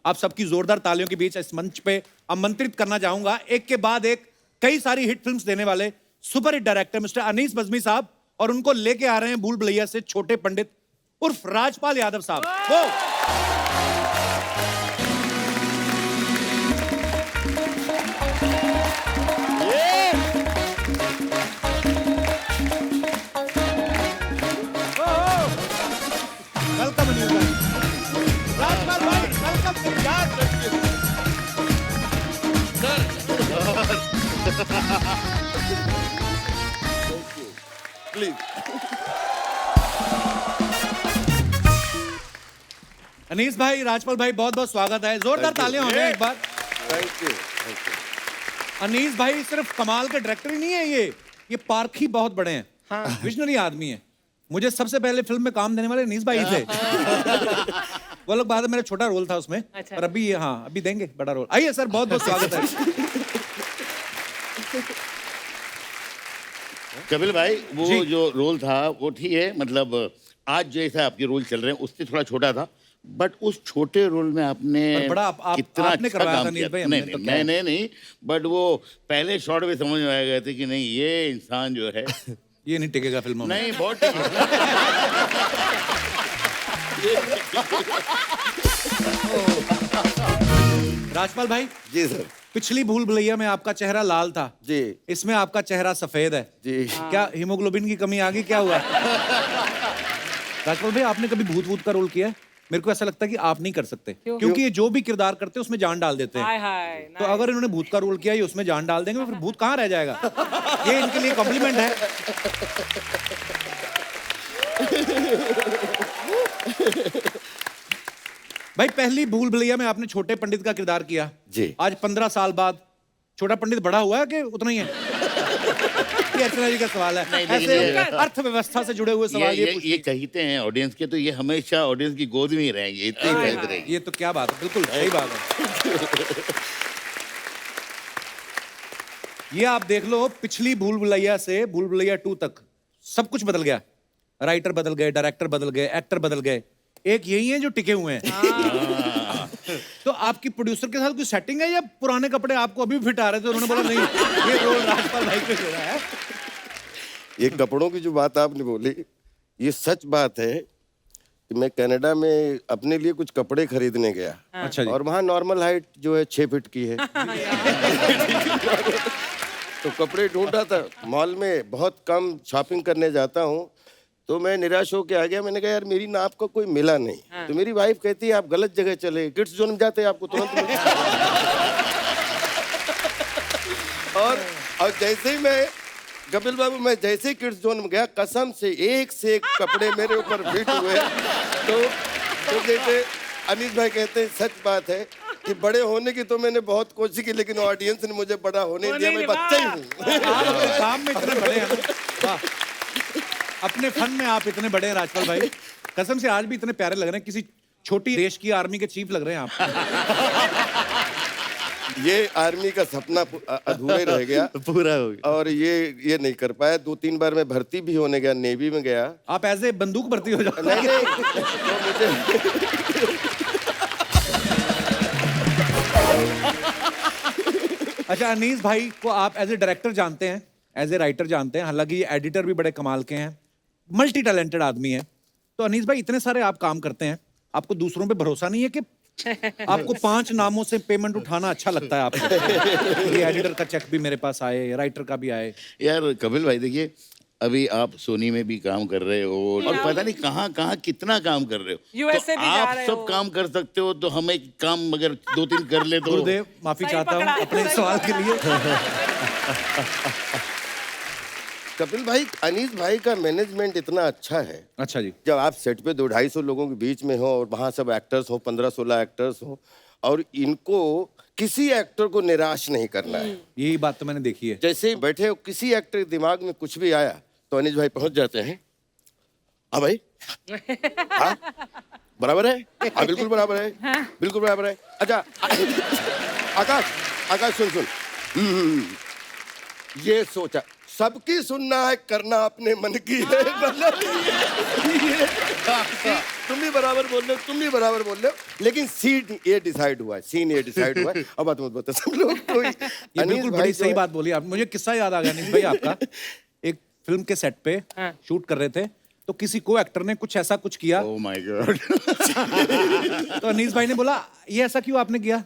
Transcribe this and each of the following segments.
आप सबकी जोरदार तालियों के बीच इस मंच पे आमंत्रित करना चाहूंगा एक के बाद एक कई सारी हिट फिल्म्स देने वाले super hit director mister Anees Bazmee साहब, और उनको लेके आ रहे हैं भूल भुलैया से छोटे पंडित उर्फ राजपाल यादव साहब। वो वेलकम राजपाल भाई, वेलकम यार। प्लीज। अनीस भाई, राजपाल भाई, बहुत बहुत स्वागत है। जोरदार तालियां हो जाए एक बार। Thank you. अनीस भाई सिर्फ कमाल के डायरेक्टर ही नहीं है, ये पारखी बहुत बड़े हैं। हाँ। विजनरी आदमी है। मुझे सबसे पहले फिल्म में काम देने वाले अनीस भाई थे। वो लोग बाद में मेरा छोटा रोल था उसमें। अच्छा। और अभी हाँ अभी देंगे बड़ा रोल। आइए सर, बहुत बहुत स्वागत है। कपिल भाई, वो जो रोल था वो ठीक है, मतलब आज जैसा आपके रोल चल रहे हैं उससे थोड़ा छोटा था, बट उस छोटे रोल में आपने बड़ा कितना आपने अच्छा करवाया था काम नील किया। भाई, नहीं हमने तो नहीं नहीं, बट वो पहले शॉट में समझ में आ गए थे कि नहीं ये इंसान जो है ये नहीं टिकेगा फिल्मों में। नहीं बहुत ठीक राजपाल भाई जी सर। पिछली भूल भुलैया में आपका चेहरा लाल था जी इसमें आपका चेहरा सफेद है जी। क्या हीमोग्लोबिन की कमी आ गई, क्या हुआ? राजपाल भाई, आपने कभी भूत भूत का रोल किया है? मेरे को ऐसा लगता है कि आप नहीं कर सकते, क्योंकि ये जो भी किरदार करते हैं उसमें जान डाल देते हैं। तो अगर इन्होंने भूत का रोल किया ये उसमें जान डाल देंगे, फिर भूत कहाँ रह जाएगा? ये इनके लिए कॉम्प्लीमेंट है। भाई पहली भूल भुलैया में आपने छोटे पंडित का किरदार किया जी। आज 15 साल बाद छोटा पंडित बड़ा हुआ है कि उतना ही है? ये अर्चना जी का सवाल है। ऐसे अर्थव्यवस्था से जुड़े हुए सवाल ये कहते हैं ऑडियंस के, तो ये हमेशा ऑडियंस की गोद में ही रहेंगे, इतनी ही कहते रहेंगे। ये तो क्या बात है, बिल्कुल सही बात है। ये आप देख लो, पिछली भूल भुलैया से भूल भुलैया 2 तक सब कुछ बदल गया। राइटर बदल गए, डायरेक्टर बदल गए, एक्टर बदल गए, एक यही है जो टिके हुए हैं। तो आपकी प्रोड्यूसर के साथ कोई सेटिंग है या पुराने कपड़े आपको अभी फिट आ रहे थे, उन्होंने बोला नहीं ये रोल राजपाल भाई को दे रहा है? ये कपड़ों की जो बात आपने बोली, ये सच बात है कि मैं कनाडा में अपने लिए कुछ कपड़े खरीदने गया। अच्छा जी। और वहाँ नॉर्मल हाइट जो है 6 फीट की है। तो कपड़े ढूंढा था मॉल में, बहुत कम शॉपिंग करने जाता हूँ, तो मैं निराश होके आ गया। मैंने कहा यार मेरी नाप का कोई मिला नहीं। तो मेरी वाइफ कहती है आप गलत जगह चले, किड्स जोन में जाते आपको तुरंत मिलता। और जैसे ही मैं कपिल बाबू, मैं जैसे ही किड्स जोन में गया, कसम से एक कपड़े मेरे ऊपर फिट हुए। तो जैसे अनीस भाई कहते हैं, सच बात है कि बड़े होने की तो मैंने बहुत कोशिश की, लेकिन ऑडियंस ने मुझे बड़ा होने दिया। मैं बच्चा ही हूँ। आप काम में इतने बड़े हैं, वाह। अपने फन में आप इतने बड़े हैं राजपाल भाई, कसम से आज भी इतने प्यारे लग रहे हैं, किसी छोटी देश की आर्मी के चीफ लग रहे हैं आप। ये आर्मी का सपना अधूरे रह गया, पूरा हो गया। और ये नहीं कर पाया। 2-3 बार मैं भर्ती भी होने गया, नेवी में गया। आप ऐसे बंदूक भर्ती हो जाते? नहीं तो मुझे अच्छा, अनीस भाई को आप एज ए डायरेक्टर जानते हैं, एज ए राइटर जानते हैं, हालांकि ये एडिटर भी बड़े कमाल के हैं, मल्टी टैलेंटेड आदमी है। तो अनीस भाई इतने सारे आप काम करते हैं, आपको दूसरों पे भरोसा नहीं है कि आपको 5 नामों से पेमेंट उठाना अच्छा लगता है आपको? ये एडिटर का चेक भी मेरे पास आए, राइटर का भी आए। यार कपिल भाई देखिए, अभी आप सोनी में भी काम कर रहे हो और पता नहीं कहाँ कहाँ कितना काम कर रहे हो। USA तो भी जा आप रहे सब हो। काम कर सकते हो, तो हम एक काम अगर 2-3 कर ले तो। गुरुदेव माफी सही चाहता पकड़ा हूँ है, अपने सही सवाल के लिए। कपिल भाई, अनीस भाई का मैनेजमेंट इतना अच्छा है। अच्छा जी। जब आप सेट पे 200-250 लोगों के बीच में हो और वहाँ सब एक्टर्स हो, 15-16 एक्टर्स हो, और इनको किसी एक्टर को निराश नहीं करना है। यही बात तो मैंने देखी है। जैसे ही बैठे हो, किसी एक्टर के दिमाग में कुछ भी आया तो अनीस भाई पहुंच जाते हैं। हाँ भाई, हाँ बराबर है, हाँ बिल्कुल बराबर है, बिल्कुल बराबर है। अच्छा आकाश सुन। ये सोचा, सबकी सुनना है, करना अपने मन की है। मतलब ये तुम भी बराबर बोल रहे हो, तुम भी बराबर बोल रहे हो, लेकिन सीन ये डिसाइड हुआ है, सीन ये डिसाइड हुआ है। अब बात मत बताओ सब लोग तो ये बिल्कुल बड़ी सही बात बोली आप। मुझे किस्सा याद आ गया अनीस भाई आपका। एक फिल्म के सेट पे शूट कर रहे थे, तो किसी को एक्टर ने कुछ ऐसा कुछ किया, ओह माय गॉड। तो अनीस भाई ने बोला ये ऐसा क्यों आपने किया?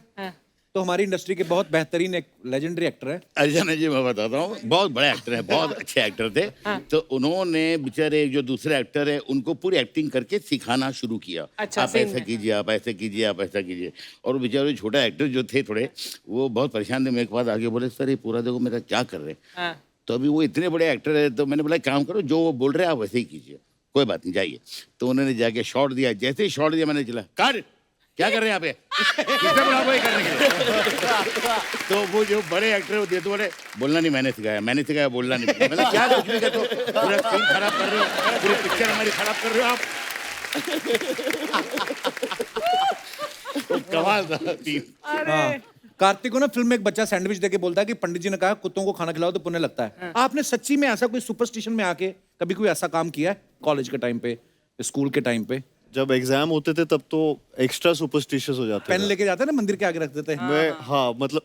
तो हमारी इंडस्ट्री के बहुत बेहतरीन एक लेजेंडरी एक्टर है, अर्चना जी, मैं बताता हूँ, बहुत बड़े एक्टर हैं, बहुत अच्छे एक्टर थे। तो उन्होंने बेचारे जो दूसरे एक्टर है उनको पूरी एक्टिंग करके सिखाना शुरू किया। अच्छा, आप ऐसा कीजिए, आप ऐसा कीजिए, आप ऐसा कीजिए। और वो बेचारे छोटा एक्टर जो थे थोड़े, वो बहुत परेशान थे। मेरे के बाद आगे बोले सर ये पूरा देखो मेरा क्या कर रहे हैं। तो अभी वो इतने बड़े एक्टर है, तो मैंने बोला काम करो, जो वो बोल रहे हैं आप वैसे ही कीजिए, कोई बात नहीं, जाइए। तो उन्होंने जाके शॉट दिया, जैसे ही शॉट दिया मैंने चला कर क्या कर रहे हैं यहाँ पे, किसने बोला आपको ये करने के लिए? तो वो जो बड़े एक्टर होते हैं तो बोले बोलना नहीं मैंने सिखाया बोलना नहीं। मैंने क्या कुछ भी कहते हो, पूरा सीन खराब कर रहे हो, पूरी पिक्चर हमारी खराब कर रहे हो आप। तो कमाल था सीन। हाँ। कार्तिक को ना फिल्म में एक बच्चा सैंडविच देके बोलता है कि पंडित जी ने कहा कुत्तों को खाना खिलाओ तो पुण्य लगता है। आपने सच्ची में ऐसा कोई सुपरस्टिशन में आके कभी कोई ऐसा काम किया है कॉलेज के टाइम पे, स्कूल के टाइम पे? जब एग्जाम होते थे तब तो एक्स्ट्रा सुपरस्टिशियस हो जाते पेन थे। लेके जाते हैं ना, मंदिर के आगे रख देते हैं। मैं हाँ मतलब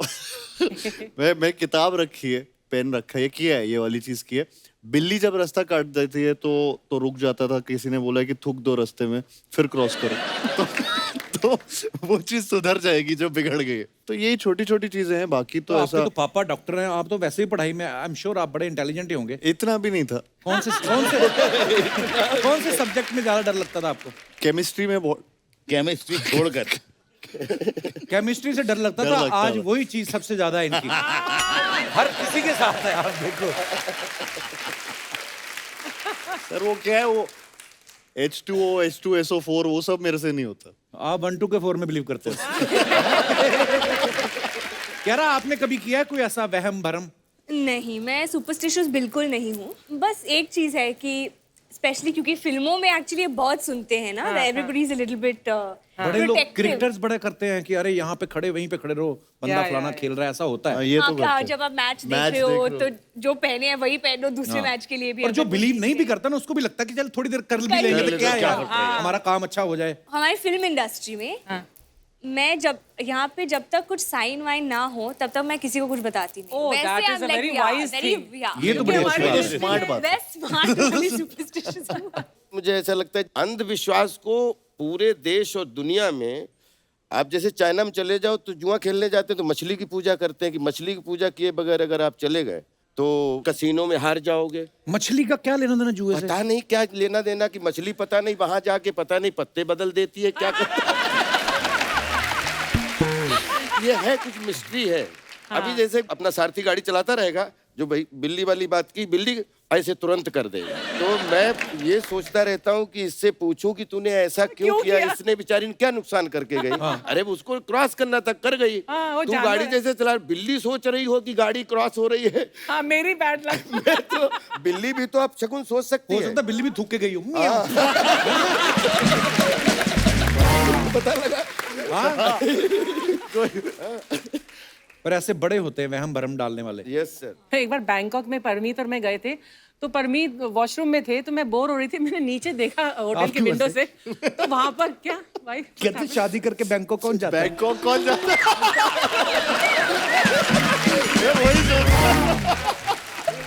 मैं किताब रखी है, पेन रखा है, ये किया है, ये वाली चीज की है। बिल्ली जब रास्ता काट देती है तो रुक जाता था, किसी ने बोला कि थूक दो रास्ते में फिर क्रॉस करो। तो वो चीज सुधर जाएगी जो बिगड़ गई है। तो यही छोटी छोटी चीजें हैं, बाकी तो आपके ऐसा तो पापा डॉक्टर हैं, आप तो वैसे ही पढ़ाई में आई एम श्योर आप बड़े इंटेलिजेंट ही होंगे। इतना भी नहीं था। कौन से सब्जेक्ट में ज्यादा डर लगता था आपको? केमिस्ट्री में बहुत केमिस्ट्री छोड़कर केमिस्ट्री से डर लगता था। आज वही चीज सबसे ज्यादा है इनकी, हर किसी के साथ है। आप देखो सर, वो क्या है, वो H2O, H2SO4 वो सब मेरे से नहीं होता। आप 1 2 के 4 में बिलीव करते हो। कह रहा आपने कभी किया है कोई ऐसा वहम भरम? नहीं, मैं सुपरस्टिशियस बिल्कुल नहीं हूँ। बस एक चीज है कि स्पेशली क्योंकि फिल्मों में एक्चुअली बहुत सुनते हैं ना, everybody is a little bit बड़े लोग क्रिकेटर्स बड़े करते हैं कि अरे यहाँ पे खड़े वहीं पे खड़े रहो, बंदा फलाना खेल रहा है, ऐसा होता है। ये तो करते हैं। जब आप मैच देख रहे हो तो जो पहने हैं वही पहनो दूसरे मैच के लिए भी। और जो बिलीव नहीं भी करता ना उसको भी लगता है कि चल थोड़ी देर कर भी लेंगे तो क्या है यार, हमारा काम अच्छा हो जाए। हमारी फिल्म इंडस्ट्री में मैं जब यहाँ पे जब तक कुछ साइन वाइन ना हो तब तक मैं किसी को कुछ बताती नहीं। Oh, that is a very wise thing. ये तो बड़ी अच्छी बात है। स्मार्ट बात। मुझे ऐसा लगता है अंधविश्वास को पूरे देश और दुनिया में, आप जैसे चाइना में चले जाओ तो जुआ खेलने जाते हैं तो मछली की पूजा करते हैं कि मछली की पूजा किए बगैर अगर आप चले गए तो कसीनो में हार जाओगे। मछली का क्या लेना देना जुए से? पता नहीं क्या लेना देना कि मछली पता नहीं वहां जाके पता नहीं पत्ते बदल देती है क्या ये है कुछ मिस्ट्री है। अभी जैसे अपना सारथी गाड़ी चलाता रहेगा, जो भाई बिल्ली वाली बात की, बिल्ली ऐसे तुरंत कर देगा। तो मैं ये सोचता रहता हूँ कि इससे पूछूं कि तूने ऐसा क्यों किया, इसने बेचारी ने क्या नुकसान करके गई। अरे उसको क्रॉस करना था, कर गई। तू गाड़ी जैसे चला, बिल्ली सोच रही हो कि गाड़ी क्रॉस हो रही है। हाँ, मेरी बैड लक। तो बिल्ली भी तो आप शकुन सोच सकती हो है। सकता है बिल्ली भी थूक के गई हो। पता लगा। पर ऐसे बड़े होते हैं वहम भरम डालने वाले। Yes sir. एक बार बैंकॉक में परमीत और मैं गए थे, तो परमीत वॉशरूम में थे, तो मैं बोर हो रही थी, मैंने नीचे देखा होटल आपकी के विंडो वजह से, तो वहां पर क्या भाई कहते शादी करके बैंकॉक कौन जाता है? बैंकॉक कौन जाता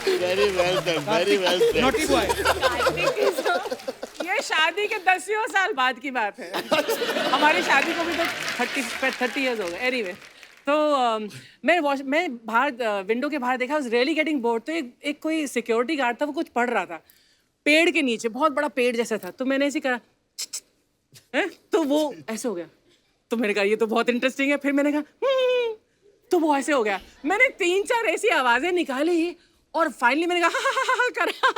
very well done, very well said. Naughty boy. ये शादी के 10 साल बाद की बात है। हमारी शादी को भी तो 30 इयर्स हो गए। एनीवे, तो मैं बाहर विंडो के बाहर देखा, वाज रियली गेटिंग बोर्ड। तो एक कोई सिक्योरिटी गार्ड था, वो कुछ पढ़ रहा था पेड़ के नीचे, बहुत बड़ा पेड़ जैसा था। तो मैंने ऐसे करा तो वो ऐसे हो गया। तो मैंने कहा ये तो बहुत इंटरेस्टिंग है। फिर मैंने कहा तो वो ऐसे हो गया। मैंने 3-4 ऐसी आवाजें निकाली और फाइनली मैंने कहा हा करा,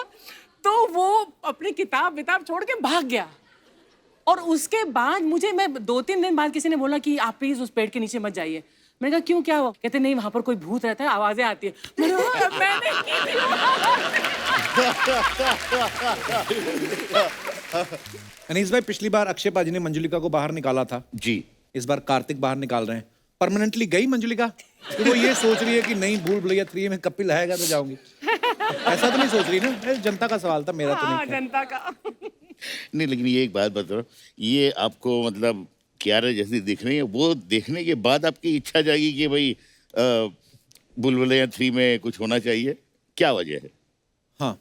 तो वो अपनी किताब छोड़ के भाग गया। और उसके बाद मैं 2-3 दिन बाद किसी ने बोला कि आप प्लीज उस पेड़ के नीचे मत जाइए। मैंने कहा क्यों, क्या हुआ? कहते नहीं, वहां पर कोई भूत रहता है, आवाजें आती है। मैंने अनीस भाई, पिछली बार अक्षय पाजी ने मंजुलिका को बाहर निकाला था जी, इस बार कार्तिक बाहर निकाल रहे हैं। परमानेंटली गई मंजुलिका? तो वो ये सोच रही है कि नहीं, भूल भुलैया 3 में कपिल आएगा तो जाऊंगी, ऐसा तो नहीं सोच रही ना? जनता का सवाल था, मेरा तो नहीं। जनता का नहीं, लेकिन ये एक बात बताओ, ये आपको मतलब कियारा जैसी दिख रही है, वो देखने के बाद आपकी इच्छा जागी कि भाई बुलबुलैया 3 में कुछ होना चाहिए, क्या वजह है? हाँ।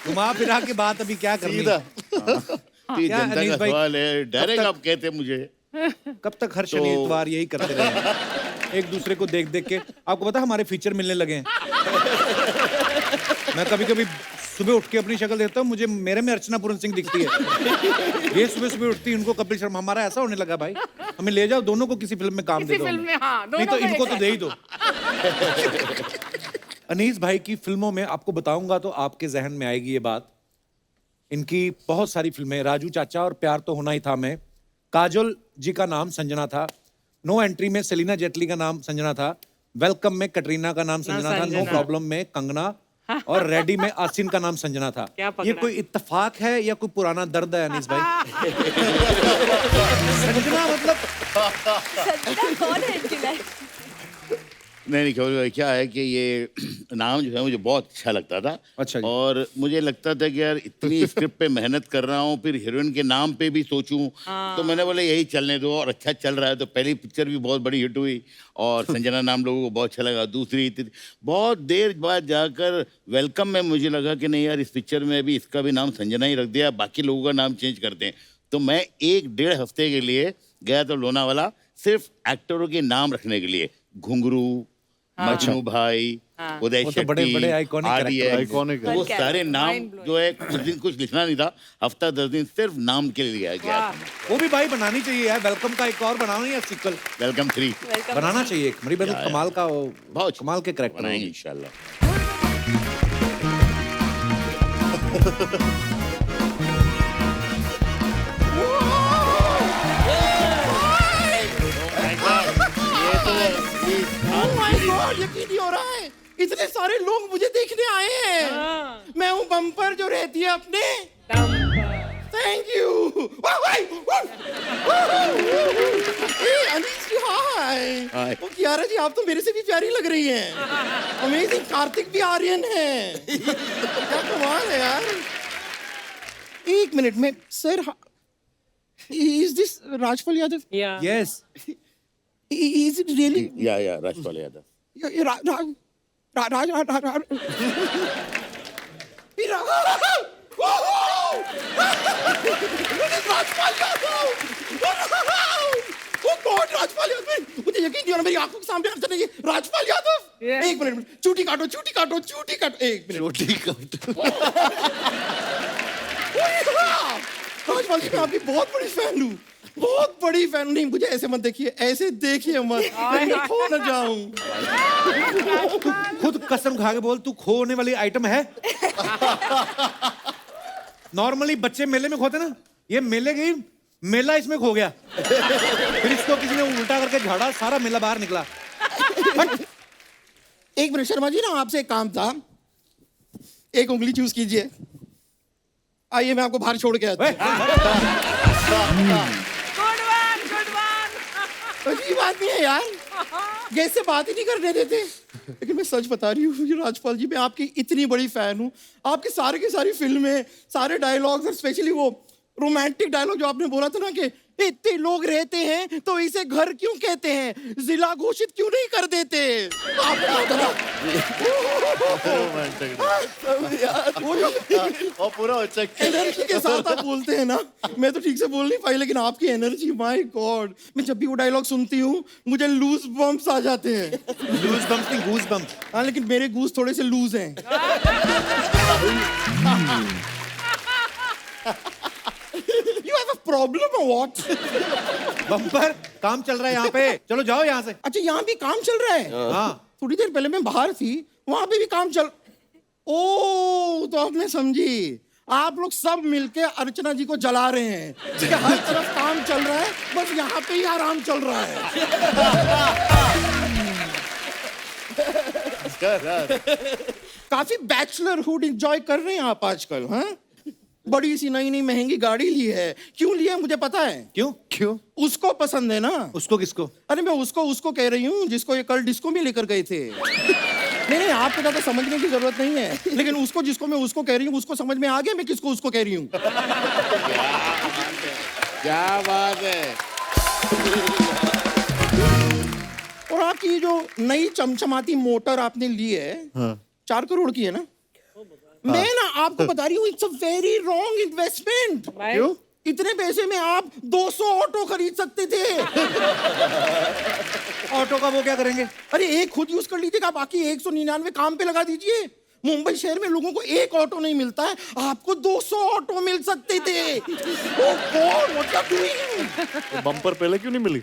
घुमा फिरा के बात अभी क्या करनी सीधा। तो ये क्या जनता अनीस का भाई, सवाल है, डायरेक्ट तक- आप कहते हैं मुझे। कब तक हर शनि इतवार यही करते रहे एक दूसरे को देख देख के? आपको पता है हमारे फीचर मिलने लगे हैं। मैं कभी कभी सुबह उठ के अपनी शक्ल देखता हूँ, मुझे मेरे में अर्चना पूरन सिंह दिखती है। ये सुबह सुबह उठती है, उनको कपिल शर्मा। हमारा ऐसा होने लगा भाई, हमें ले जाओ दोनों को किसी फिल्म में काम दे किसी दो फिल्म हमें। में, हाँ, नहीं तो दोनों को इनको एक तो दे ही दो। अनीस भाई की फिल्मों में आपको बताऊंगा तो आपके जहन में आएगी ये बात। इनकी बहुत सारी फिल्में, राजू चाचा और प्यार तो होना ही था में काजोल जी का नाम संजना था, नो एंट्री में सेलिना जेटली का नाम संजना था, वेलकम में कटरीना का नाम संजना था, नो संजना। प्रॉब्लम में कंगना, और रेडी में आसिन का नाम संजना था। क्या पकड़ा? ये कोई इत्तेफाक है या कोई पुराना दर्द है अनीस भाई? संजना मतलब संजना कौन है इनकी लाइफ? नहीं, कपिल भाई, क्या है कि ये नाम जो है मुझे बहुत अच्छा लगता था। अच्छा जी। और मुझे लगता था कि यार इतनी स्क्रिप्ट पे मेहनत कर रहा हूँ, फिर हीरोइन के नाम पे भी सोचूं, तो मैंने बोला यही चलने दो, और अच्छा चल रहा है। तो पहली पिक्चर भी बहुत बड़ी हिट हुई और संजना नाम लोगों को बहुत अच्छा लगा। दूसरी बहुत देर बाद जाकर वेलकम में मुझे लगा कि नहीं यार, इस पिक्चर में भी इसका भी नाम संजना ही रख दिया, बाकी लोगों का नाम चेंज करते हैं। तो मैं 1-1.5 हफ्ते के लिए गया था लोनावाला, सिर्फ एक्टरों के नाम रखने के लिए। घुंघरू, मजनू भाई, उदय वो तो बड़े- बड़े iconic character, iconic वो है। सारे नाम Mind blowing। जो है, कुछ दिन कुछ लिखना नहीं था, हफ्ता 10 दिन सिर्फ नाम के लिए गया था। वो भी भाई बनानी चाहिए यार, वेलकम का एक और बनाओ या सीक्वल वेलकम 3 वेलकम। बनाना चाहिए एक। मेरी बहन कमाल का बहुत कमाल के करेक्टर बनाएंगे इंशाल्लाह। यकीन नहीं हो रहा है, इतने सारे लोग मुझे देखने आए हैं। मैं हूँ बम्पर जो रहती है अपने। Thank you. Anis ji, hi. Hi. ओ कियारा जी, आप तो मेरे से भी प्यारी लग रही हैं। अमेजिंग। कार्तिक भी आर्यन है। क्या कमाल है यार। एक मिनट में sir, is this Rajpal Yadav? या यस। Is it really? या राजपाल यादव। मुझे यकीन नहीं हो रहा, मेरी आंखों के सामने अचानक ये राजपाल यादव। Yes. एक मिनट, चूटी काटो, चूटी काटो, चूटी काटो। एक मिनट। रोटी कट। राजपाल जी, मैं आपकी बहुत बड़ी फैन हूँ, बहुत बड़ी फैन। नहीं, मुझे ऐसे मत देखिए, ऐसे देखिए मत, मैं खो न जाऊं। खुद कसम खा के बोल, तू खोने वाली आइटम है? नॉर्मली बच्चे मेले में खोते ना, ये मेले गई, मेला इसमें खो गया। फिर इसको किसी ने उल्टा करके झाड़ा, सारा मेला बाहर निकला। एक मिनट शर्मा जी, ना आपसे एक काम था। एक उंगली चूज कीजिए। आइए, मैं आपको बाहर छोड़ के आता हूं। Good one. अजीब आदमी है यार, जैसे बात ही नहीं करने देते। लेकिन मैं सच बता रही हूँ राजपाल जी, मैं आपकी इतनी बड़ी फैन हूँ। आपकी सारी की सारी फिल्में, सारे डायलॉग्स, और स्पेशली वो रोमांटिक डायलॉग जो आपने बोला था ना कि इतने लोग रहते हैं तो इसे घर क्यों कहते हैं, जिला घोषित क्यों नहीं कर देते। आपने कहा था ना। वो जो और पूरा बच्चा एनर्जी के साथ आप बोलते हैं ना, मैं तो ठीक से बोल नहीं पाई, लेकिन आपकी एनर्जी, माय गॉड। मैं जब भी वो डायलॉग सुनती हूँ मुझे लूज बम्प्स आ जाते हैं। लूज बम्प्स नहीं, गूज बम्प्स। हाँ, लेकिन मेरे गूज थोड़े से लूज हैं। You have a problem or what? Bumper, काम चल रहा है यहाँ पे, चलो जाओ यहाँ से। अच्छा, यहाँ भी काम चल रहा है? हाँ। थोड़ी देर पहले मैं बाहर थी, वहां पे भी काम चल। ओ, तो अब मैं समझी, आप लोग सब मिलके अर्चना जी को जला रहे हैं कि हर तरफ काम चल रहा है, बस यहाँ पे ही आराम चल रहा है। काफी बैचलरहुड एंजॉय कर रहे हैं आप आजकल, हाँ? बड़ी सी नई नई महंगी गाड़ी ली है। क्यों ली है मुझे पता है। क्यों? उसको पसंद है ना। उसको किसको? अरे मैं उसको कह रही हूँ जिसको ये कल डिस्को में लेकर गए थे। नहीं, आपको ज्यादा समझने की जरूरत नहीं है, लेकिन उसको जिसको मैं उसको कह रही हूँ उसको समझ में आ गया मैं किसको उसको कह रही हूँ। क्या बात है। और आपकी ये जो नई चमचमाती मोटर आपने ली है, 4 करोड़ की है ना? मैं ना आपको बता रही हूँ, it's a very wrong investment. क्यों? इतने पैसे में आप 200 ऑटो खरीद सकते थे। ऑटो का वो क्या करेंगे? अरे एक खुद यूज कर लीजिएगा, बाकी 199 काम पे लगा दीजिए। मुंबई शहर में लोगों को एक ऑटो नहीं मिलता है, आपको 200 ऑटो मिल सकते थे। Oh God, what you doing? तो बम्पर पहले क्यों नहीं मिली?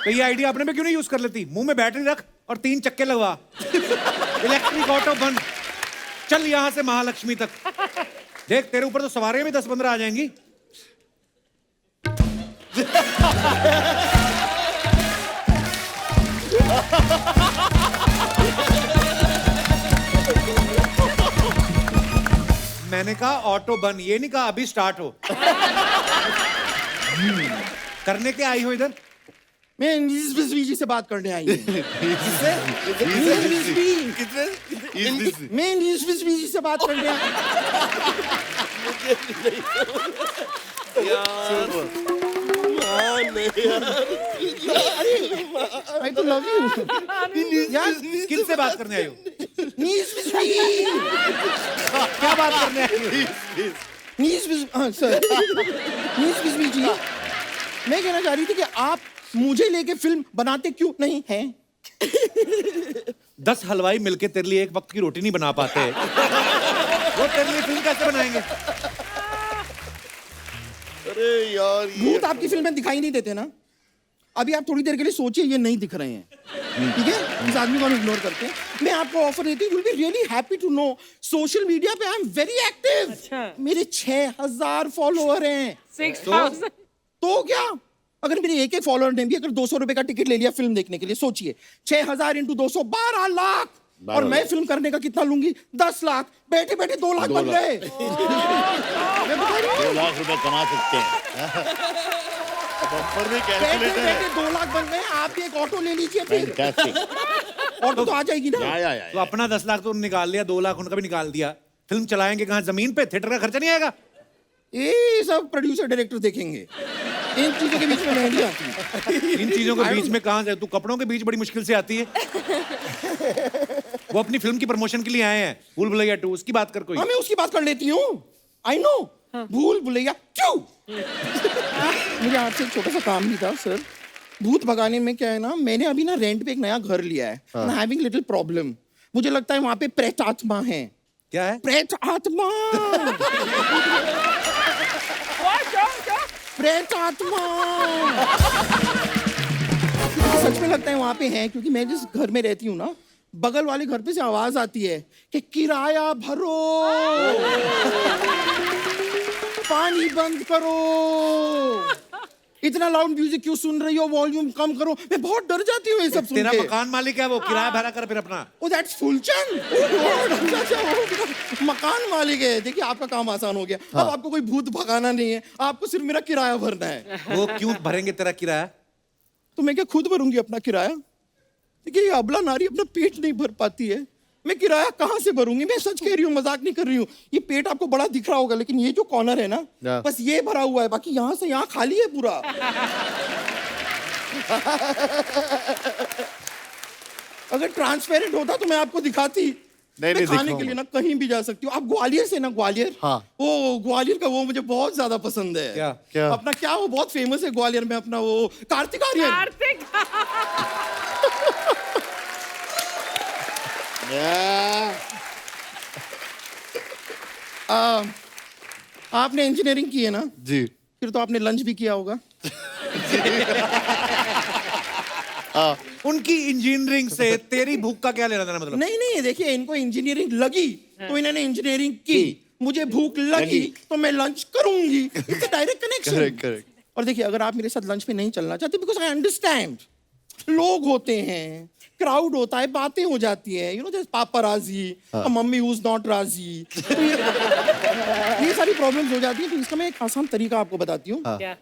तो ये आइडिया आपने भी क्यों नहीं यूज कर लेती? मुंह में बैटरी रख और 3 चक्के लगवा। इलेक्ट्रिक ऑटो बन, चल यहां से महालक्ष्मी तक। देख तेरे ऊपर तो सवारियां भी 10-15 आ जाएंगी। मैंने कहा ऑटो बन, ये नहीं कहा अभी स्टार्ट हो। करने के आई हो इधर? मैं इंग्लिश जी से बात करने आई हूँ। मैं इंग्लिश जी से बात करने आई आई तो लव यू यार किन से बात करने आई हो? क्या बात करने आई हो? सर जी, मैं कहना चाह रही थी कि आप मुझे लेके फिल्म बनाते क्यों नहीं हैं? 10 हलवाई मिलके तेरे लिए एक वक्त की रोटी नहीं बना पाते। वो तेरे लिए फिल्म कैसे बनाएंगे? अरे यार ये भूत आपकी फिल्म में दिखाई नहीं देते ना? अभी आप थोड़ी देर के लिए सोचिए, ये नहीं दिख रहे हैं, ठीक है? इस आदमी को हम इग्नोर करते हैं। मैं आपको ऑफर देती हूँ, will be really happy to know, social media पे आई एम वेरी एक्टिव। अच्छा। मेरे 6000 फॉलोअर हैं। 6,000। तो क्या, अगर मेरे एक फॉलोअर ने भी अगर 200 रुपए का टिकट ले लिया फिल्म देखने के लिए, सोचिए 6000 इंटू 200 12 लाख। और मैं फिल्म करने का कितना लूंगी? 10 लाख। बैठे बैठे 2 लाख बन गए। मैं बता रही हूँ, 2 लाख रुपए कमा सकते हैं। बम्पर में बैठे कैलकुलेटर है। बैठे 2 लाख बन गए। आप भी एक ऑटो ले लीजिए फिर, फैंटास्टिक। ऑटो तो आ जाएगी ना। या तो अपना 10 लाख तो निकाल लिया, 2 लाख उनका भी निकाल दिया। फिल्म चलाएंगे कहाँ? जमीन पे? थिएटर का खर्चा नहीं आएगा? ये सब प्रोड्यूसर डायरेक्टर देखेंगे। इन चीजों के बीच में मैं नहीं आती। इन चीजों के बीच में कहाँ से? तू कपड़ों के बीच बड़ी मुश्किल से आती है। वो अपनी फिल्म की प्रमोशन के लिए आए हैं, भूल भुलैया 2, उसकी बात कर कोई। हाँ, मैं उसकी बात कर लेती हूँ। आई नो, भूल भुलैया 2। मुझे आपसे एक छोटा सा काम भी था सर। भूत भगाने में क्या है ना, मैंने अभी ना रेंट पे एक नया घर लिया है। I am having little problem. मुझे लगता है वहां पे प्रेत आत्मा है। क्या है? प्रेत आत्मा। प्रेत आत्मा। सच में लगता है वहां पे है, क्योंकि मैं जिस घर में रहती हूँ ना, बगल वाले घर पे से आवाज आती है कि किराया भरो, पानी बंद करो, इतना लाउड म्यूजिक क्यों सुन रही हो, वॉल्यूम कम करो। मैं बहुत डर जाती हूँ ये सब सुन तेरा के। मकान मालिक है वो, किराया भरा कर फिर अपना। ओ दैट्स फुलचंद। मकान मालिक है। देखिए आपका काम आसान हो गया। अब आपको कोई भूत भगाना नहीं है, आपको सिर्फ मेरा किराया भरना है। वो क्यों भरेंगे तेरा किराया? तो मैं क्या खुद भरूंगी अपना किराया? देखिए ये अबला नारी अपना पेट नहीं भर पाती है, मैं किराया कहाँ से भरूंगी? मैं सच कह रही हूँ, मजाक नहीं कर रही हूँ। ये पेट आपको बड़ा दिख रहा होगा, लेकिन ये जो कॉर्नर है ना, बस ये भरा हुआ है, बाकी यहाँ से यहाँ खाली है पूरा। अगर ट्रांसपेरेंट होता तो मैं आपको दिखाती। नहीं, मैं खाने दिखाऊंगा। के लिए ना कहीं भी जा सकती हूँ। आप ग्वालियर से ना, ग्वालियर? हाँ। वो ग्वालियर का वो मुझे बहुत ज्यादा पसंद है। क्या? अपना क्या वो बहुत फेमस है ग्वालियर में, अपना वो कार्तिक आर्यन। कार्तिक। आपने इंजीनियरिंग की है ना? जी। फिर तो आपने लंच भी किया होगा। उनकी इंजीनियरिंग से तेरी भूख का क्या लेना देना? मतलब नहीं नहीं, देखिए इनको इंजीनियरिंग लगी तो इन्होंने इंजीनियरिंग की, मुझे भूख लगी तो मैं लंच करूंगी। It's a direct connection. Correct. और देखिए अगर आप मेरे साथ लंच पे नहीं चलना चाहते, बिकॉज आई अंडरस्टैंड, लोग होते हैं, क्राउड होता है, बातें हो जाती है, यू नो जैसे पापा राजी, मम्मी हुज नॉट राजी, तो ये सारी प्रॉब्लम्स हो जाती है। तो इसका मैं एक आसान तरीका आपको बताती हूँ। क्या?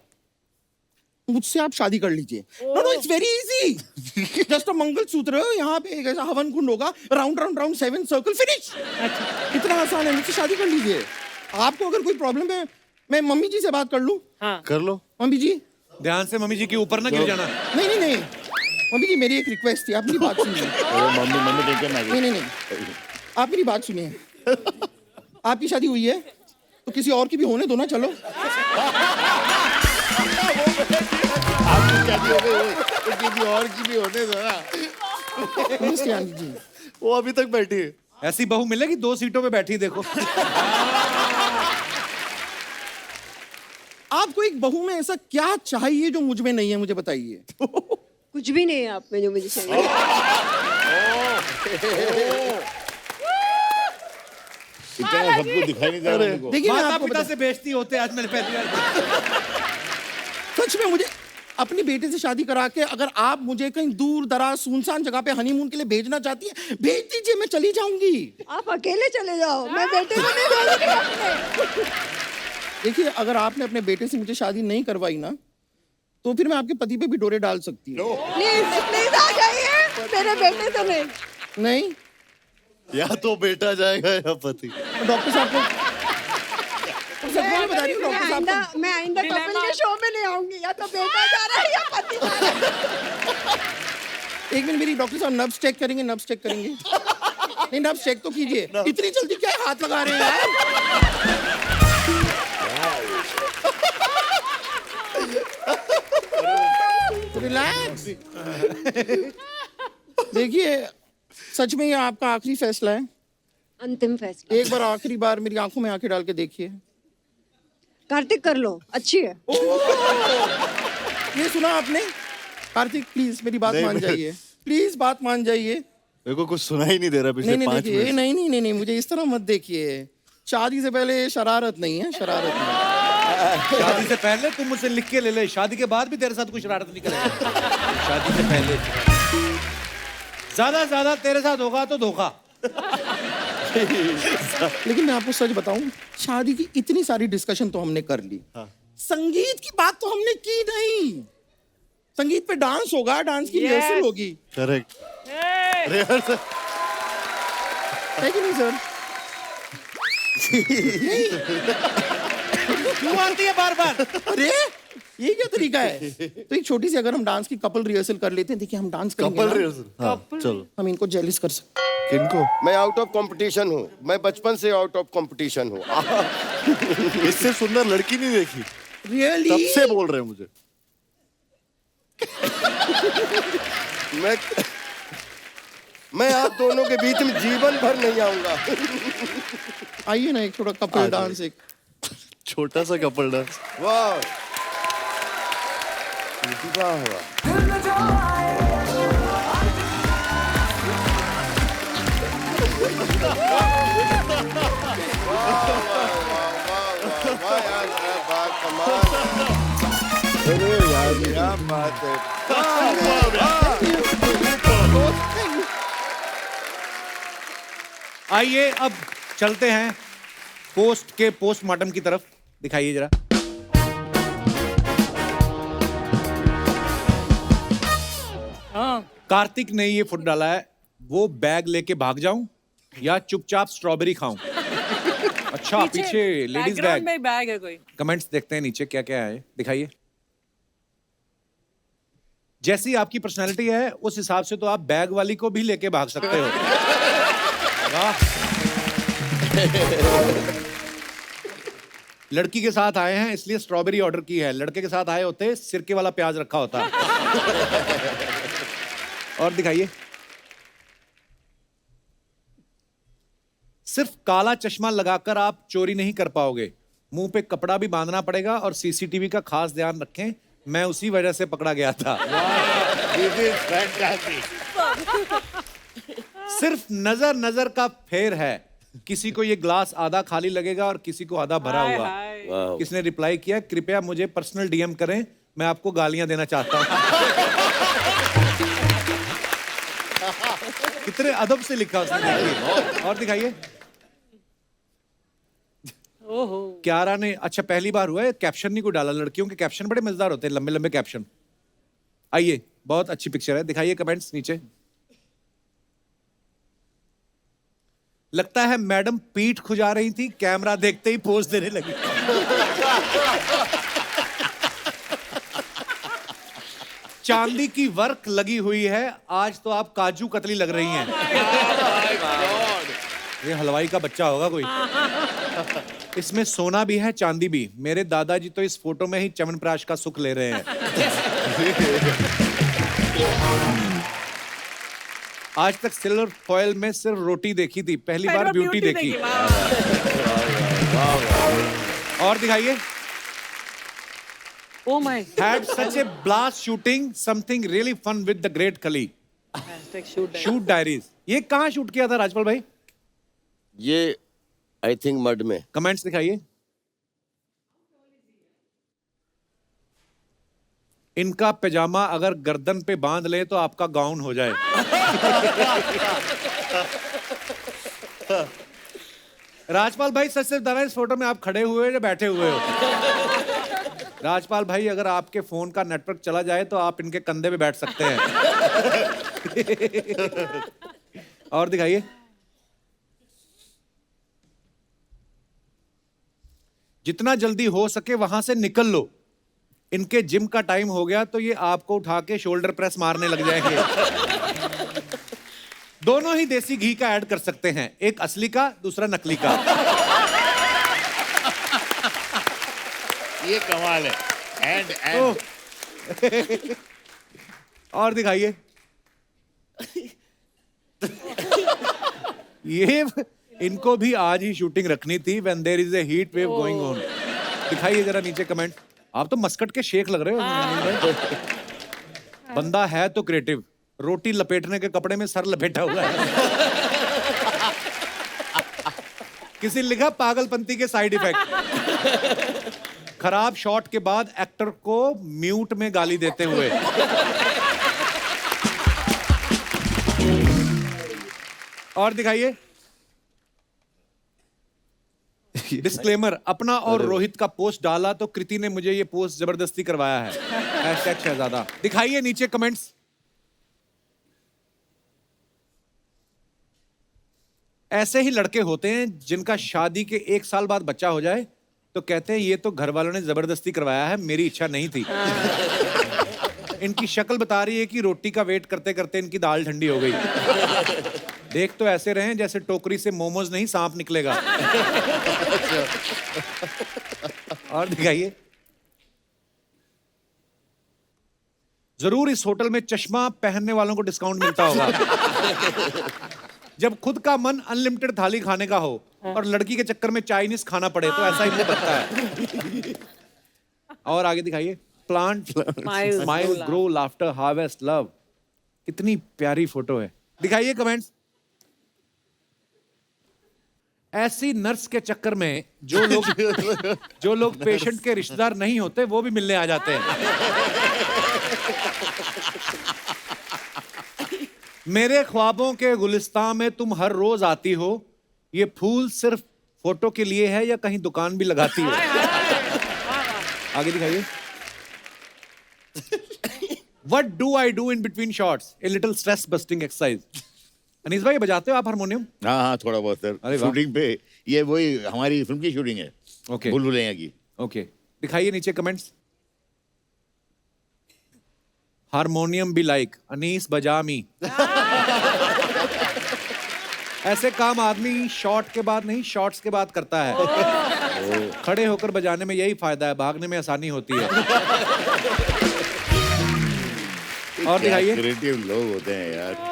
मुझसे आप शादी कर लीजिए। No, it's very easy. Just a mangalsutra, यहाँ पे एक ऐसा हवन कुंड होगा, round round round 7 circle, finish. इतना आसान है, मुझसे शादी कर लीजिए। आपको अगर कोई प्रॉब्लम है, मैं मम्मी जी से बात कर लूं? हाँ। कर लो। मम्मी जी, ध्यान से मम्मी जी के ऊपर ना गिर जाना। नहीं नहीं नहीं, मम्मी जी मेरी एक रिक्वेस्ट थी, आप मेरी बात सुनिए। मम्मी मम्मी टेंशन ना नहीं नहीं नहीं, आप मेरी बात सुनिए। आपकी शादी हुई है तो किसी और की भी होने दो ना, चलो। आपकी शादी हो गई तो किसी और की भी होने दो ना। नमस्ते आंटी जी। वो अभी तक बैठी है। ऐसी बहू मिलेगी 2 सीटों पे बैठी, देखो। आपको एक बहू में ऐसा क्या चाहिए जो मुझ में नहीं है, मुझे बताइए। कुछ भी नहीं है आप में जो मुझे चाहिए। इतना सबको दिखाई नहीं दे रहा उनको। देखिए मैं माता आपको पिता बता, से बेइज्जती होते आज मैंने पहली बार। सच में मुझे अपनी बेटे से शादी करा के अगर आप मुझे कहीं दूर दराज सुनसान जगह पे हनीमून के लिए भेजना चाहती है, भेज दीजिए, मैं चली जाऊंगी। आप अकेले चले जाओ, मैं बेटे को नहीं भेजूंगी अपने। देखिए, अगर आपने अपने बेटे से मुझे शादी नहीं करवाई ना, तो फिर मैं आपके पति पे भी डोरे डाल सकती हूँ। प्लीज प्लीज आ जाइए, मेरे बेटे से नहीं। नहीं, या तो बेटा जाएगा या पति। डॉक्टर साहब को सच में बता रही हूँ, डॉक्टर साहब को। मैं आइंदा कपिल के शो में नहीं आऊंगी, या तो बेटा जा रहा है या पति जा रहा है। एक मिनट, मेरी डॉक्टर साहब नब्स चेक करेंगे, नब्स चेक करेंगे। नहीं, नब्स चेक तो कीजिए। इतनी जल्दी क्या हाथ लगा रहे हैं यार? रिलैक्स। देखिए, सच में ये आपका आखिरी फैसला है। अंतिम फैसला। एक बार आखिरी बार मेरी आंखों में आंखें डाल के देखिए। कार्तिक कर लो, अच्छी है। ये सुना आपने? कार्तिक प्लीज मेरी बात नहीं, मान मैं- जाइए, प्लीज बात मान जाइए। मेरे को कुछ सुना ही नहीं दे रहा पिछले नहीं 5 देखिए, मिनट। नहीं नहीं नहीं नहीं, मुझे इस तरह मत देखिए। शादी से पहले शरारत नहीं है, शरारत नहीं। शादी से पहले तुम मुझसे लिख के ले ले, शादी के बाद भी तेरे साथ कोई शरारत नहीं करेगा। शादी से पहले ज्यादा ज्यादा तेरे साथ होगा तो धोखा। लेकिन मैं आपको सच बताऊं, शादी की इतनी सारी डिस्कशन तो हमने कर ली, संगीत की बात तो हमने की नहीं। संगीत पे डांस होगा, डांस की रिहर्सल होगी, करेक्ट। है कि नहीं सर? क्यों आती है बार बार? अरे ये क्या तरीका है? तो एक छोटी सी अगर हम डांस की कपल रिहर्सल कर लेते हैं, देखिए हम डांस करेंगे कपल ना, रिहर्सल। हाँ, चलो। हम इनको जेलिस कर सकते हैं। किनको? मैं आउट ऑफ कंपटीशन हूँ, मैं बचपन से आउट ऑफ कंपटीशन हूँ। इससे सुंदर लड़की नहीं देखी, रियली? तब से बोल रहे हैं मुझे। मैं आप दोनों के बीच में जीवन भर नहीं आऊंगा। आइए ना, एक थोड़ा कपल डांस, एक छोटा सा कपल डांस। वाह, वाह वाह। वाह यार, क्या बात, कमाल। अरे यार, क्या बात है। आइए अब चलते हैं पोस्ट के पोस्टमार्टम की तरफ। दिखाइए जरा। कार्तिक ने ये फुट डाला है, वो बैग लेके भाग जाऊं या चुपचाप स्ट्रॉबेरी खाऊं? अच्छा, पीछे लेडीज बैकग्राउंड बैग। में बैग है कोई। कमेंट्स देखते हैं नीचे क्या क्या है, दिखाइए। जैसी आपकी पर्सनालिटी है उस हिसाब से तो आप बैग वाली को भी लेके भाग सकते हो। वाह। लड़की के साथ आए हैं इसलिए स्ट्रॉबेरी ऑर्डर की है, लड़के के साथ आए होते सिरके वाला प्याज रखा होता। और दिखाइए। सिर्फ काला चश्मा लगाकर आप चोरी नहीं कर पाओगे, मुंह पे कपड़ा भी बांधना पड़ेगा और सीसीटीवी का खास ध्यान रखें, मैं उसी वजह से पकड़ा गया था। This is fantastic. सिर्फ नजर नजर का फेर है, किसी को ये ग्लास आधा खाली लगेगा और किसी को आधा भरा हाय, हुआ। हाय। किसने रिप्लाई किया, कृपया मुझे पर्सनल डीएम करें, मैं आपको गालियां देना चाहता हूं। कितने अदब से लिखा उसने, देखिए। और दिखाइए। ओहो। क्यारा ने, अच्छा पहली बार हुआ है, कैप्शन नहीं कोई डाला, लड़कियों के कैप्शन बड़े मजेदार होते हैं, लंबे लंबे कैप्शन। आइए, बहुत अच्छी पिक्चर है, दिखाइए कमेंट्स नीचे। लगता है मैडम पीठ खुजा रही थी, कैमरा देखते ही पोज देने लगी। चांदी की वर्क लगी हुई है, आज तो आप काजू कतली लग रही हैं। ये हलवाई का बच्चा होगा कोई। इसमें सोना भी है, चांदी भी। मेरे दादाजी तो इस फोटो में ही च्यवनप्राश का सुख ले रहे हैं। आज तक सिल्वर फॉयल में सिर्फ रोटी देखी थी, पहली बार ब्यूटी देखी। और दिखाइए। Oh my. Had such a blast shooting something really fun with the great Kali. Shoot diaries. ये कहाँ शूट किया था राजपाल भाई? ये आई थिंक मड में। कमेंट्स दिखाइए। इनका पैजामा अगर गर्दन पे बांध ले तो आपका गाउन हो जाए। राजपाल भाई सच से बताना, इस फोटो में आप खड़े हुए हो या बैठे हुए हो? राजपाल भाई, अगर आपके फोन का नेटवर्क चला जाए तो आप इनके कंधे पे बैठ सकते हैं। और दिखाइए। जितना जल्दी हो सके वहां से निकल लो, इनके जिम का टाइम हो गया तो ये आपको उठा के शोल्डर प्रेस मारने लग जाएंगे। दोनों ही देसी घी का ऐड कर सकते हैं, एक असली का, दूसरा नकली का। ये कमाल है। एंड और दिखाइए। ये इनको भी आज ही शूटिंग रखनी थी, when there is a heat wave going on। दिखाइए जरा नीचे कमेंट। आप तो मस्कट के शेख लग रहे हो। बंदा है तो क्रिएटिव, रोटी लपेटने के कपड़े में सर लपेटा हुआ है। किसी ने लिखा पागलपंती के साइड इफेक्ट। खराब शॉट के बाद एक्टर को म्यूट में गाली देते हुए। और दिखाइए। डिस्क्लेमर, अपना और रोहित का पोस्ट डाला तो कृति ने मुझे ये पोस्ट जबरदस्ती करवाया है। #शहजादा। दिखाइए नीचे कमेंट्स। ऐसे ही लड़के होते हैं जिनका शादी के 1 साल बाद बच्चा हो जाए तो कहते हैं ये तो घर वालों ने जबरदस्ती करवाया है, मेरी इच्छा नहीं थी। इनकी शक्ल बता रही है कि रोटी का वेट करते करते इनकी दाल ठंडी हो गई। देख तो ऐसे रहे जैसे टोकरी से मोमोज नहीं सांप निकलेगा। और दिखाइए। जरूर इस होटल में चश्मा पहनने वालों को डिस्काउंट मिलता होगा। जब खुद का मन अनलिमिटेड थाली खाने का हो और लड़की के चक्कर में चाइनीज खाना पड़े तो ऐसा ही मुझे लगता है। और आगे दिखाइए। Plant smile grow laughter harvest love. कितनी प्यारी फोटो है। दिखाइए कमेंट्स। ऐसी नर्स के चक्कर में जो लोग पेशेंट के रिश्तेदार नहीं होते वो भी मिलने आ जाते हैं। मेरे ख्वाबों के गुलिस्तान में तुम हर रोज आती हो, ये फूल सिर्फ फोटो के लिए है या कहीं दुकान भी लगाती हो? आगे दिखाइए। What do I do in between shots? A little stress busting exercise। Anees भाई, बजाते हो आप हारमोनियम? हाँ हाँ, थोड़ा बहुत सर। अरे वाह। शूटिंग पे, ये वही हमारी फिल्म की शूटिंग है। ओके। भूल भुलैया की। ओके, दिखाइए नीचे कमेंट्स। हारमोनियम भी लाइक अनीस बजामी। ऐसे काम आदमी शॉट के बाद नहीं, शॉट्स के बाद करता है। खड़े होकर बजाने में यही फायदा है, भागने में आसानी होती है। और दिखाइए। क्रिएटिव लोग होते हैं यार।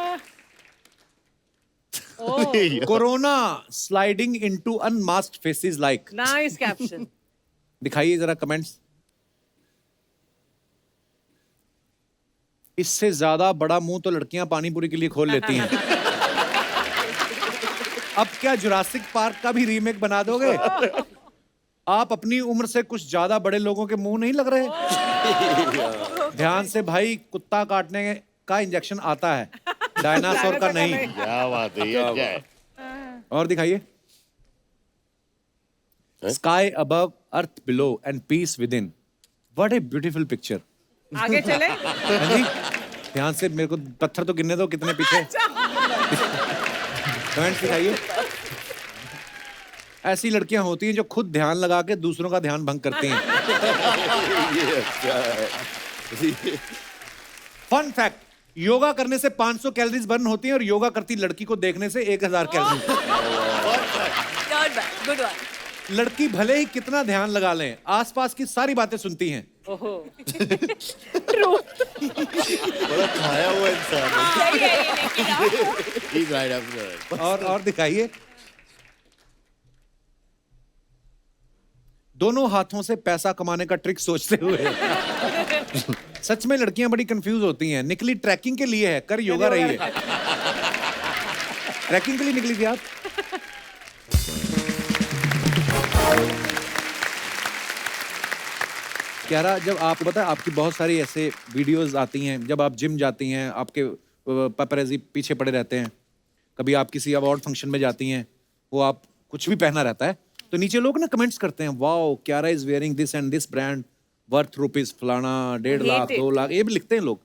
Corona sliding into unmasked faces like. Nice caption. दिखाइए जरा कमेंट्स। इससे ज्यादा बड़ा मुंह तो लड़कियां पानी पूरी के लिए खोल लेती हैं। अब क्या जुरासिक पार्क का भी रीमेक बना दोगे? आप अपनी उम्र से कुछ ज्यादा बड़े लोगों के मुंह नहीं लग रहे? ध्यान से भाई, कुत्ता काटने का इंजेक्शन आता है, डायनासोर का नहीं। क्या बात है, ये क्या है? और दिखाइए। Sky above, earth below, and peace within. What a beautiful picture. आगे चले हाँ जी, ध्यान से मेरे को पत्थर तो गिनने दो कितने पीछे। कमेंट दिखाइए। ऐसी लड़कियां होती हैं जो खुद ध्यान लगा के दूसरों का ध्यान भंग करती हैं। ये अच्छा है। फन फैक्ट, योगा करने से 500 कैलोरीज बर्न होती हैं और योगा करती लड़की को देखने से 1000 कैलोरी। Good one. लड़की भले ही कितना ध्यान लगा लें, आसपास की सारी बातें सुनती हैं। ओहो बड़ा खाया हुआ इंसान है। सही है ये लेकिन आप। He's right, absolutely right. और दिखाइए। दोनों हाथों से पैसा कमाने का ट्रिक सोचते हुए। सच में लड़कियां बड़ी कंफ्यूज होती हैं। निकली ट्रैकिंग के लिए है, कर योगा रही है। ट्रैकिंग के लिए निकली थी आप? क्यारा, जब आपको पता है आपकी बहुत सारी ऐसे वीडियोस आती हैं, जब आप जिम जाती हैं, आपके पेपरेजी पीछे पड़े रहते हैं, कभी आप किसी अवार्ड फंक्शन में जाती हैं, वो आप कुछ भी पहना रहता है, तो नीचे लोग ना कमेंट्स करते हैं, wow Kiara is wearing this and this brand worth rupees फलाना 1.5 लाख 2 लाख, ये भी लिखते हैं लोग।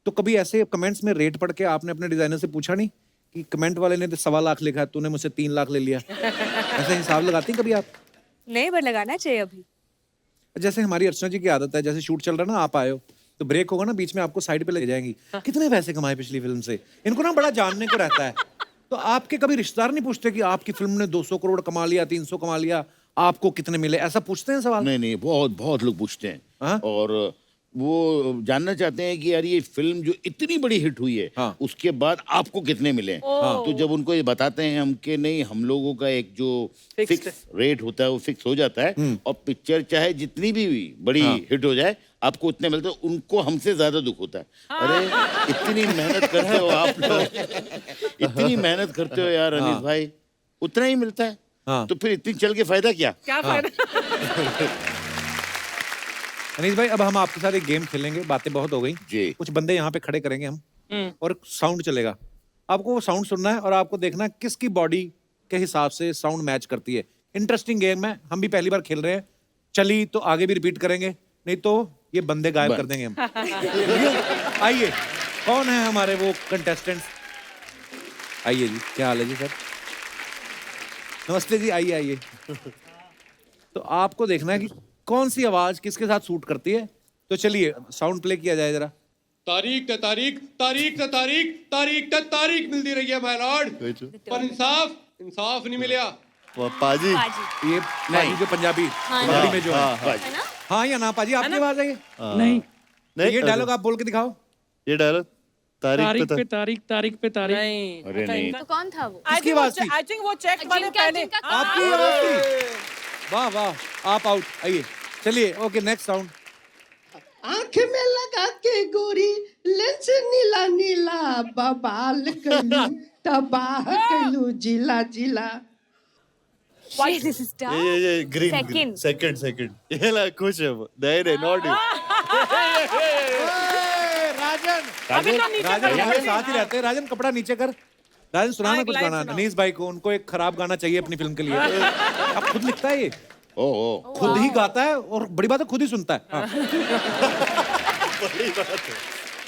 तो कभी ऐसे कमेंट्स में रेट पढ़ के आपने अपने डिजाइनर से पूछा नहीं कि कमेंट वाले ने तो 1.25 लाख लिखा है, तूने मुझसे 3 लाख ले लिया? ऐसे हिसाब लगाती हैं कभी आप? नहीं, पर लगाना चाहिए अभी। जैसे हमारी अर्चना जी की आदत है, जैसे शूट चल रहा है ना, आप आए हो तो ब्रेक होगा ना, बीच में आपको साइड पे ले जाएंगी, कितने पैसे कमाए पिछली फिल्म से, इनको ना बड़ा जानने को रहता है। तो आपके कभी रिश्तेदार नहीं पूछते कि आपकी फिल्म ने 200 करोड़ कमा लिया, 300 कमा लिया, आपको कितने मिले? ऐसा पूछते हैं सवाल? नहीं नहीं, बहुत बहुत लोग पूछते हैं। हाँ? और वो जानना चाहते हैं कि यार ये फिल्म जो इतनी बड़ी हिट हुई है, हाँ। उसके बाद आपको कितने मिले? तो जब उनको ये बताते हैं हम कि नहीं, हम लोगों का एक जो फिक्स रेट होता है वो फिक्स हो जाता है, और पिक्चर चाहे जितनी भी बड़ी हिट हो जाए आपको उतने मिलते हैं, उनको हमसे ज्यादा दुख होता है। अरे इतनी मेहनत करते हो आप लोग, इतनी मेहनत करते हो यार अनीस भाई, उतना ही मिलता है, हाँ। तो फिर इतनी चल के फायदा क्या? क्या फायदा? अनीस भाई, अब हम आपके साथ एक गेम खेलेंगे, बातें बहुत हो गई जी। कुछ बंदे यहाँ पे खड़े करेंगे हम, और साउंड चलेगा, आपको वो साउंड सुनना है और आपको देखना है किसकी बॉडी के हिसाब से साउंड मैच करती है। इंटरेस्टिंग गेम है, हम भी पहली बार खेल रहे हैं, चली तो आगे भी रिपीट करेंगे, नहीं तो ये बंदे गायब कर देंगे हम। आइए, कौन है हमारे वो कंटेस्टेंट्स? आइए जी, क्या हाल है जी सर? नमस्ते जी, आइए आइए। तो आपको देखना है कि कौन सी आवाज किसके साथ सूट करती है, तो चलिए साउंड प्ले किया जाए जरा। तारीख ते तारीख तारीख ते तारीख तारीख ते तारीख मिलती रही है माय लॉर्ड, पर इंसाफ नहीं मिला। पाजी पाजी। ये पाजी जो पंजाबी पंजाबी में जो है, है ना? हाँ या ना पाजी, आपकी आवाज है ये? नहीं, नहीं, ये डायलॉग आप बोल के दिखाओ। ये डायलॉग तारीख पे तारीख पे तारीख। नहीं। अरे नहीं, तो कौन था वो? किसकी आवाज थी? आई थिंक वो चेक वाले जिनका- पहले। जिनका- आपकी आवाज थी? वाह वाह, आप आउट। आइए चलिए, ओके नेक्स्ट साउंड। आंख में लगा के गोरी लेंस नीला नीला बबाल कलू तबाह कलू जिला जिला। Why this is tough? ये ग्रीन Second. सेकंड ये ला कुछ है वो, नहीं नॉट यू। राजन, अभी तो नीचे राजन कर हमारे साथ ही रहते हैं। राजन कपड़ा नीचे कर। राजन सुना हाँ, ना एक कुछ लाइन गाना सुनाओ। अनीस भाई को, उनको एक खराब गाना चाहिए अपनी फिल्म के लिए। अब खुद लिखता है ये, ओ खुद ही गाता है, और बड़ी बात है खुद ही सुनता है। हाँ।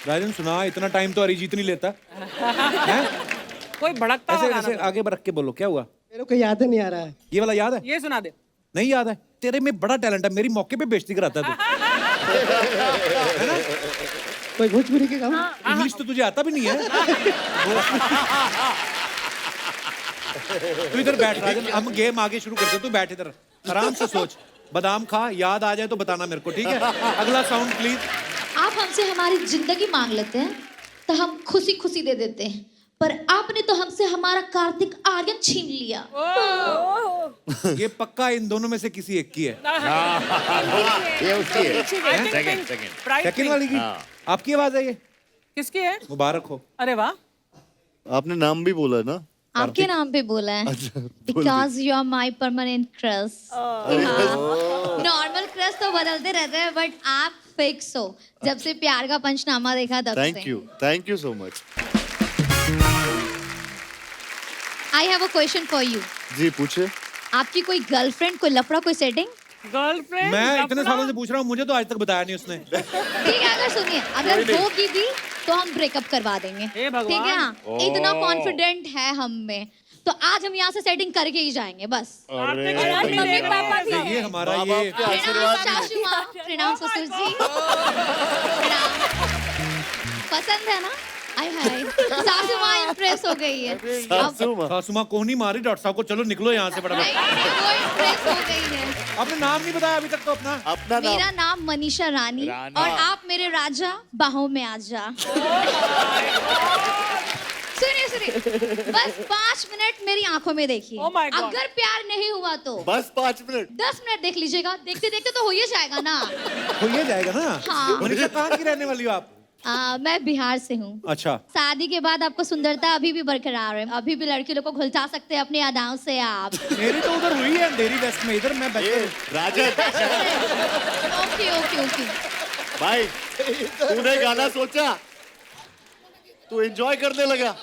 राजन सुना, इतना टाइम तो अरिजीत नहीं लेता है? कोई भड़कता ऐसे हुआ ऐसे गाना। आगे बढ़ के बोलो, क्या हुआ? मेरे को याद नहीं आ रहा है। ये वाला याद है? ये सुना दे। नहीं याद है? तेरे में बड़ा टैलेंट है, मेरी मौके पे बेइज्जती कराता है तू। कोई भोजपुरी के गाना? इंग्लिश तो तुझे आता भी नहीं है। तू इधर बैठ राजन, हम गेम आगे शुरू करते हैं, तू बैठ इधर आराम से सोच, बादाम खा, याद आ जाए तो बताना मेरे को, ठीक है? अगला साउंड प्लीज। आप हमसे हमारी जिंदगी मांग लेते हैं तो हम खुशी खुशी दे देते हैं, पर आपने तो हमसे हमारा कार्तिक आर्यन छीन लिया। ये पक्का इन दोनों में से किसी एक की है। ये उसकी है। I think second pink. Second Bright second pink. वाली की आपकी आवाज है ये? किसकी है? मुबारक हो। अरे वाह। आपने नाम भी बोला ना? आपके नाम पे बोला है, because you are my permanent crush. Normal crush तो बदलते रहते हैं, बट आप फिक्स हो। जब से प्यार का पंचनामा देखा तब से। Thank you so much. I have a question for you. जी पूछे। आपकी कोई गर्लफ्रेंड, कोई लफड़ा, कोई सेटिंग? गर्लफ्रेंड मैं इतने सालों से पूछ रहा हूँ, मुझे तो आज तक बताया नहीं उसने। ठीक है, अगर सुनिए, अगर होगी भी तो हम ब्रेकअप करवा देंगे। हे भगवान। ठीक है ना, इतना कॉन्फिडेंट है हम में, तो आज हम यहाँ से सेटिंग करके ही जाएंगे बस। और मम्मी पापा भी ये हैं। हमारा माँ-बाप ये के आशीर्वाद प्रणाम सासू माँ, प्रणाम ससुर जी, प्रणाम। पसंद है ना? आय हाय, सासू माँ इम्प्रेस हो गई है। सासू माँ। सासू माँ को नहीं मारी डॉक्टर साहब को, चलो निकलो यहाँ से फटाफट। नहीं, वो इम्प्रेस हो गई है। आपने नाम नहीं बताया अभी तक तो अपना। अपना नाम। मेरा नाम मनीषा रानी, और आप मेरे राजा, बाहों में आजा। सुनिए सुनिए, बस 5 मिनट मेरी आंखों में देखिए। Oh my God. अगर प्यार नहीं हुआ तो बस 5 मिनट। 10 मिनट देख लीजिएगा, देखते देखते तो हो ही जाएगा ना। हो ये जाएगा ना। हाँ। मनीषा कहाँ की रहने वाली हो आप? मैं बिहार से हूँ। अच्छा। शादी के बाद आपको सुंदरता अभी भी बरकरार है, अभी भी लड़की लोग को घुलचा सकते हैं अपनी अदाओं से आप। मेरी तो उधर हुई है अंधेरी वेस्ट में, इधर मैं बैठा हूँ। राजन ओके ओके ओके। भाई, तूने गाना सोचा, तू एंजॉय करने लगा।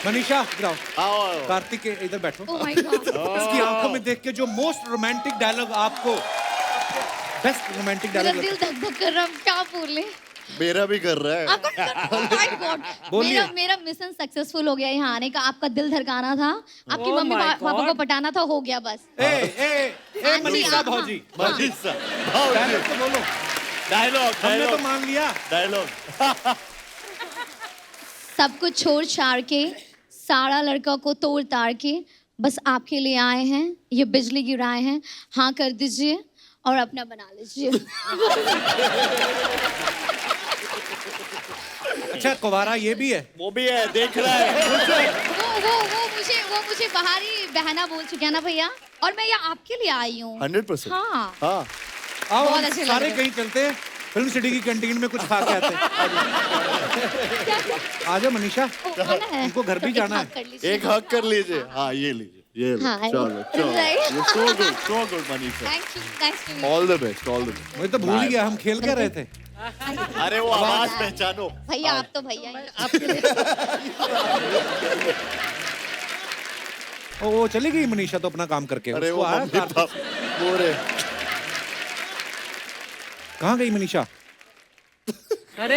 मनीषा इधर आओ। आओ। कार्तिक के इधर बैठो। Oh my God. इसकी आंखों में देख के जो मोस्ट रोमांटिक डायलॉग आपको, बेस्ट रोमांटिक मेरा डायलॉग दिल धक धक कर रहा है, क्या बोले? मेरा भी कर रहा है। आपका oh my God. बोलिए। मेरा मिशन सक्सेसफुल हो गया यहाँ आने का। आपका दिल धड़काना था, आपकी Oh मम्मी my पापा को God. पटाना था, हो गया बस। ए मनीषा हाँ। भौजी, मनीषा। डायलॉग तो बोलो। डायलॉग हमने तो डायलॉग मान लिया। डायलॉग। सब कुछ छोड़ छाड़ के, सारा लड़का को तोड़ ताड़ के, बस आपके लिए आए हैं, ये बिजली गिराए हैं, हाँ कर दीजिए और अपना बना लीजिए। अच्छा कुवारा ये भी है। वो भी है, देख रहा है। वो मुझे बाहर ही बहना बोल चुके हैं ना भैया, और मैं यहाँ आपके लिए आई हूँ। 100%। हाँ। हाँ। आओ बहुत हम अच्छे लग सारे रहे हैं। कहीं चलते हैं, फिल्म सिटी की कैंटीन में कुछ खा के आते हैं। आ जाओ मनीषा, ओ, खाना है? उनको घर भी तो जाना एक है। हक कर लीजिए। एक हक कर लीजिए। हाँ, ये लीजिए, ये लो। हाँ, चलो चलो। right. ये so good Manisha. Thank you, nice to meet you. All the best, all the best. मुझे तो भूल ही गया हम खेल क्या रहे थे। अरे वो आवाज पहचानो। भैया आप तो भैया ही। वो चली गई मनीषा तो अपना काम करके। अरे उसको वो आया मम्मी कार्तिक। पापा बोरे। कहाँ गई मनीषा? अरे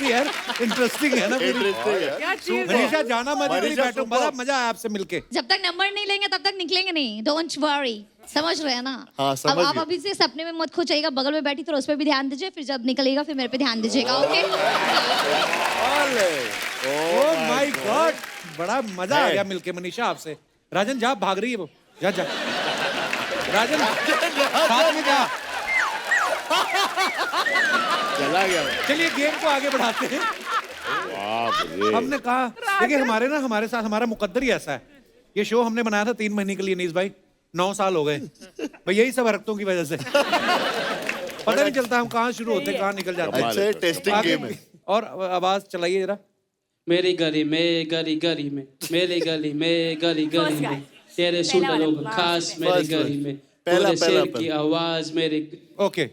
यार इंटरेस्टिंग है ना पूरी। इंटरेस्टिंग है। क्या चीज है? मनीषा जाना मत, इधर ही मनीषा बैठो, बड़ा मजा आया आपसे मिलके। जब तक नंबर नहीं लेंगे तब तक निकलेंगे नहीं, डोंट वरी। समझ रहे हैं ना? हाँ, समझ अब आप गए। अभी से सपने में मत खोचिएगा, बगल में बैठी तो उस पर भी ध्यान दीजिए, फिर जब निकलेगा फिर मेरे पे ध्यान दीजिएगा। ओके? ओह माय गॉड, बड़ा मजा आ गया मिलके मनीषा आपसे। राजन जा, भाग रही है वो, जा जा। राजन साथ में जा। चला गया। चलिए गेम को आगे बढ़ाते हैं। बाप रे। हमने कहा देखिए हमारे साथ हमारा मुकद्दर ही ऐसा है। ये शो हमने बनाया था 3 महीने के लिए नीस भाई, 9 साल हो गए भाई, यही सब हरकतों की वजह से। पता नहीं चलता हम कहाँ शुरू होते हैं कहाँ निकल जाते हैं। अच्छा, टेस्टिंग आगे गेम है। और आवाज चलाइए जरा। मेरी गली में गली गली में, मेरी गली में गली गली में, तेरे सूट लोग खास मेरी First गली one. में, पहला, तेरे पहला, शेर की आवाज मेरी। ओके,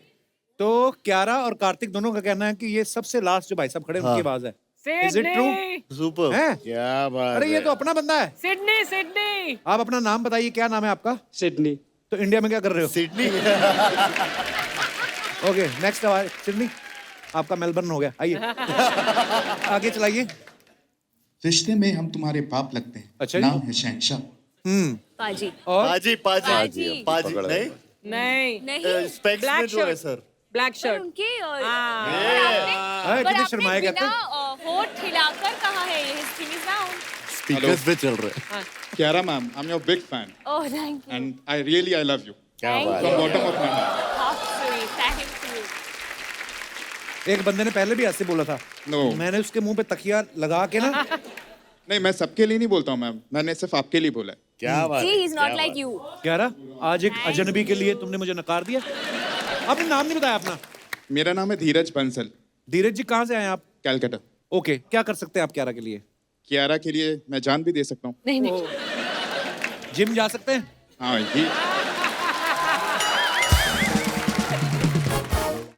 तो क्यारा और कार्तिक दोनों का कहना है कि ये सबसे लास्ट जो भाई साहब खड़े हैं, उनकी आवाज है। Is it true? सुपर। है? क्या बात अरे ये है। तो अपना बंदा है। Sydney Sydney. आप अपना नाम बताइए, क्या नाम है आपका? सिडनी। तो इंडिया में क्या कर रहे हो? सिडनी। ओके, नेक्स्ट आवाज सिडनी, आपका मेलबर्न हो गया। आइए आगे चलाइए। रिश्ते में हम तुम्हारे बाप लगते हैं। अच्छा जी। नाम है शहंशाह। पाजी। और पाजी पाजी पाजी नहीं नहीं नहीं, स्पेक्स में Black जो है shirt. सर। ब्लैक पर शर्ट। उनके अरे कितने शर्माए कहते हैं। होठ हिलाकर कहा है ये his is down. स्पीकर्स पे चल रहे हैं। Kiara ma'am, I'm your big fan Oh, thank you. and I love you क्या बात from है। bottom of my heart. How sweet. Thank you. एक बंदे ने पहले भी ऐसे बोला था। No. मैंने उसके मुंह पे तकिया लगा के ना। नहीं, मैं सबके लिए नहीं बोलता हूँ मैम, मैंने सिर्फ आपके लिए बोला है। क्या बात See, है। he's not like you. क्यारा, आज एक अजनबी के लिए तुमने मुझे नकार दिया। आपने नाम नहीं बताया अपना। मेरा नाम है धीरज बंसल, धीरज जी कहाँ से आए आप? कैलकाटा। ओके, क्या कर सकते हैं आप क्यारा के लिए? कियारा के लिए मैं जान भी दे सकता हूँ। नहीं नहीं। जिम जा सकते हैं? हाँ, ये